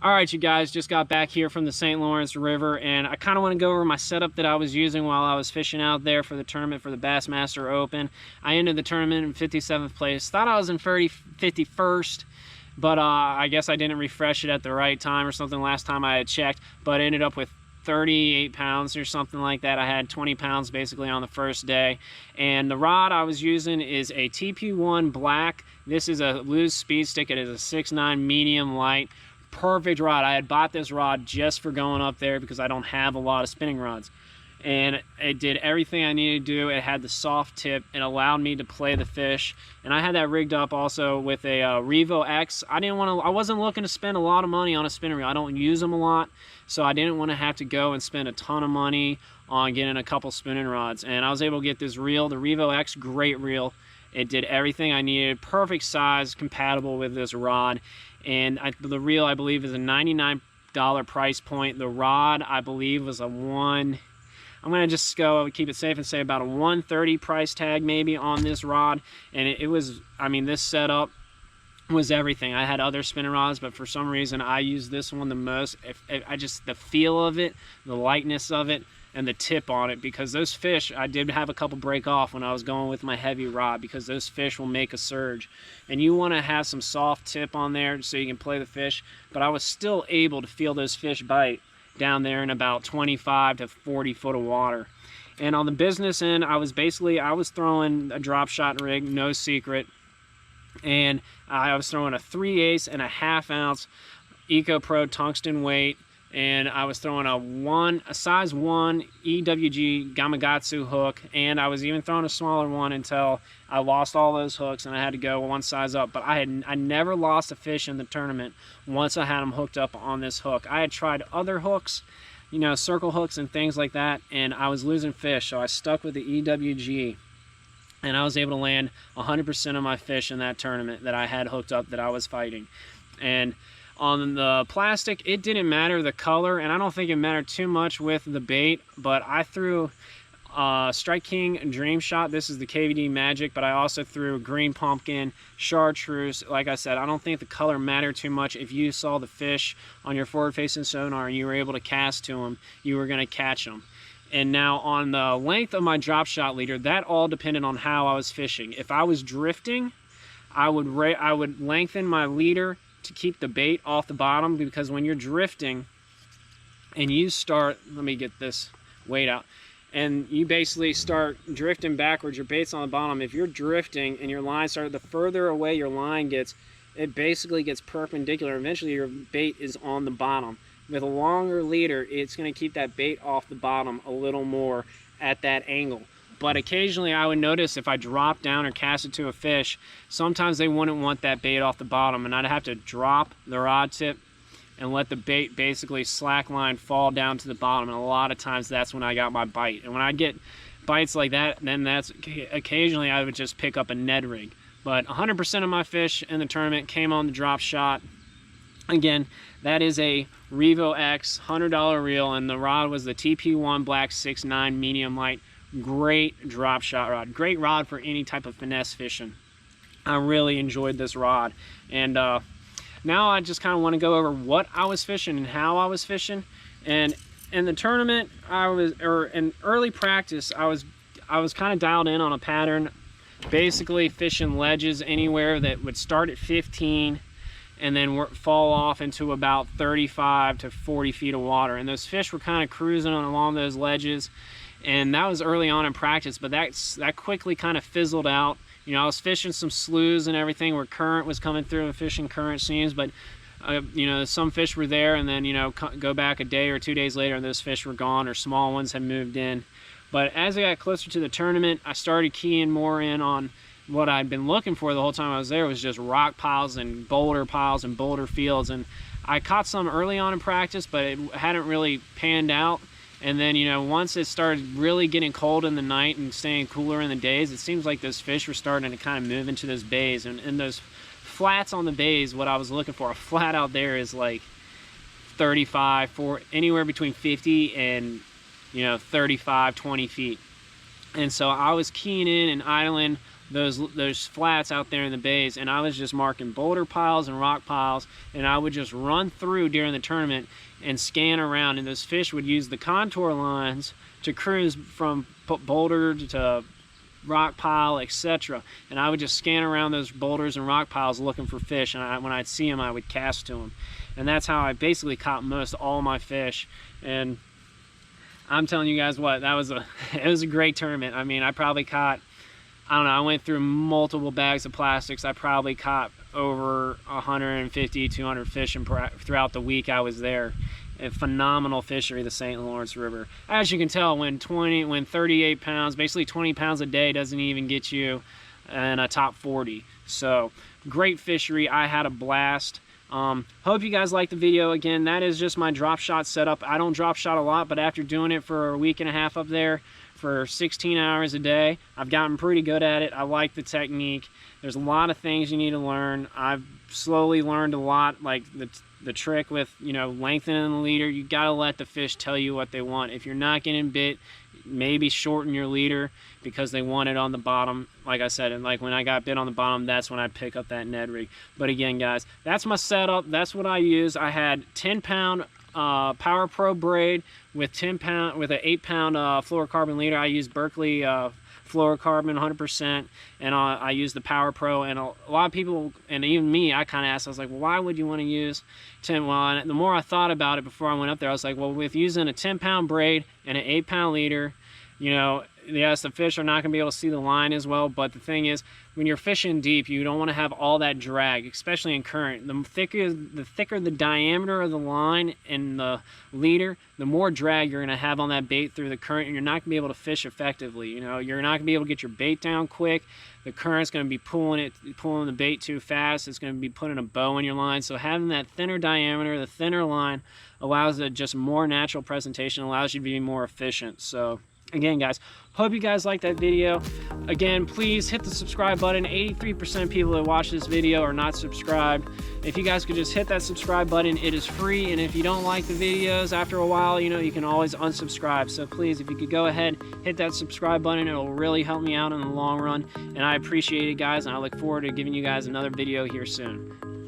All right, you guys, just got back here from the St. Lawrence River, and I kind of want to go over my setup that I was using while I was fishing out there for the tournament for the Bassmaster Open. I ended the tournament in 57th place. Thought I was in 51st, but I guess I didn't refresh it at the right time or something last time I had checked, but ended up with 38 pounds or something like that. I had 20 pounds basically on the first day. And the rod I was using is a TP1 Black. This is a loose speed stick. It is a 6'9" medium light. Perfect rod. I had bought this rod just for going up there because I don't have a lot of spinning rods. And it did everything I needed to do. It had the soft tip. It allowed me to play the fish. And I had that rigged up also with a Revo X. I wasn't looking to spend a lot of money on a spinning reel. I don't use them a lot, so I didn't want to have to go and spend a ton of money on getting a couple spinning rods. And I was able to get this reel, the Revo X, great reel. It did everything I needed, perfect size, compatible with this rod. And the reel, I believe, is a $99 price point. The rod, I believe, was I'm going to just go keep it safe and say about a $130 price tag maybe on this rod. And it was, I mean, this setup was everything. I had other spinning rods, but for some reason I used this one the most. I just, the feel of it, the lightness of it, and the tip on it, because those fish, I did have a couple break off when I was going with my heavy rod, because those fish will make a surge, and you want to have some soft tip on there so you can play the fish. But I was still able to feel those fish bite down there in about 25 to 40 foot of water. And on the business end, I was throwing a drop shot rig, no secret, and I was throwing a 3/8 and a ½ ounce Eco Pro tungsten weight, and I was throwing a size 1 EWG Gamakatsu hook, and I was even throwing a smaller one until I lost all those hooks and I had to go one size up. But I never lost a fish in the tournament once I had them hooked up on this hook. I had tried other hooks, you know, circle hooks and things like that, and I was losing fish, so I stuck with the EWG, and I was able to land 100% of my fish in that tournament that I had hooked up that I was fighting. And on the plastic, it didn't matter the color, and I don't think it mattered too much with the bait, but I threw Strike King Dream Shot. This is the KVD Magic, but I also threw Green Pumpkin, Chartreuse. Like I said, I don't think the color mattered too much. If you saw the fish on your forward-facing sonar and you were able to cast to them, you were going to catch them. And now on the length of my drop shot leader, that all depended on how I was fishing. If I was drifting, I would lengthen my leader to keep the bait off the bottom, because when you're drifting and you start, let me get this weight out, and you basically start drifting backwards, your bait's on the bottom. If you're drifting and your line starts, the further away your line gets, it basically gets perpendicular. Eventually your bait is on the bottom. With a longer leader, it's going to keep that bait off the bottom a little more at that angle. But occasionally I would notice if I dropped down or cast it to a fish, sometimes they wouldn't want that bait off the bottom, and I'd have to drop the rod tip and let the bait basically slack line fall down to the bottom. And a lot of times that's when I got my bite. And when I get bites like that, then that's occasionally I would just pick up a Ned rig. But 100% of my fish in the tournament came on the drop shot. Again, that is a Revo X $100 reel, and the rod was the TP1 Black 6'9" medium light. Great drop shot rod, great rod for any type of finesse fishing. I really enjoyed this rod. And now I just kind of want to go over what I was fishing and how I was fishing. And in the tournament, in early practice, I was kind of dialed in on a pattern, basically fishing ledges anywhere that would start at 15 and then fall off into about 35 to 40 feet of water. And those fish were kind of cruising along those ledges. And that was early on in practice, but that quickly kind of fizzled out. You know, I was fishing some sloughs and everything where current was coming through and fishing current seams, but you know, some fish were there, and then, you know, go back a day or 2 days later and those fish were gone, or small ones had moved in. But as I got closer to the tournament, I started keying more in on what I'd been looking for the whole time I was there, was just rock piles and boulder fields. And I caught some early on in practice, but it hadn't really panned out. And then, you know, once it started really getting cold in the night and staying cooler in the days, it seems like those fish were starting to kind of move into those bays. And in those flats on the bays, what I was looking for, a flat out there is like 35, anywhere between 50 and, you know, 35, 20 feet. And so I was keying in and idling those flats out there in the bays, and I was just marking boulder piles and rock piles, and I would just run through during the tournament and scan around, and those fish would use the contour lines to cruise from boulder to rock pile, etc. And I would just scan around those boulders and rock piles looking for fish, and when I'd see them, I would cast to them. And that's how I basically caught most all my fish. And I'm telling you guys what, that was it was a great tournament. I mean, I probably caught, I don't know, I went through multiple bags of plastics. I probably caught over 150, 200 fish throughout the week I was there. A phenomenal fishery, the St. Lawrence River. As you can tell, when 38 pounds, basically 20 pounds a day doesn't even get you in a top 40. So great fishery. I had a blast. Hope you guys liked the video. Again, that is just my drop shot setup. I don't drop shot a lot, but after doing it for a week and a half up there for 16 hours a day, I've gotten pretty good at it. I like the technique. There's a lot of things you need to learn. I've slowly learned a lot, like the trick with, you know, lengthening the leader. You gotta let the fish tell you what they want. If you're not getting bit, maybe shorten your leader because they want it on the bottom, like I said. And like when I got bit on the bottom, that's when I pick up that Ned rig. But again, guys, that's my setup. That's what I use. I had 10-pound Power Pro braid with 10-pound with an 8-pound fluorocarbon leader. I used Berkeley fluorocarbon 100%, and I use the Power Pro. And a lot of people, and even me, I kind of asked, I was like, well, why would you want to use 10? Well, and the more I thought about it before I went up there, I was like, well, with using a 10-pound braid and an 8-pound leader, you know, yes, the fish are not going to be able to see the line as well, but the thing is, when you're fishing deep, you don't want to have all that drag, especially in current. The thicker the diameter of the line and the leader, the more drag you're going to have on that bait through the current, and you're not going to be able to fish effectively. You know, you're not going to be able to get your bait down quick. The current's going to be pulling the bait too fast. It's going to be putting a bow in your line. So having that thinner diameter, the thinner line, allows it just more natural presentation, allows you to be more efficient. So again, guys, hope you guys liked that video. Again, please hit the subscribe button. 83% of people that watch this video are not subscribed. If you guys could just hit that subscribe button, it is free. And if you don't like the videos after a while, you know, you can always unsubscribe. So please, if you could go ahead, hit that subscribe button, it'll really help me out in the long run. And I appreciate it, guys, and I look forward to giving you guys another video here soon.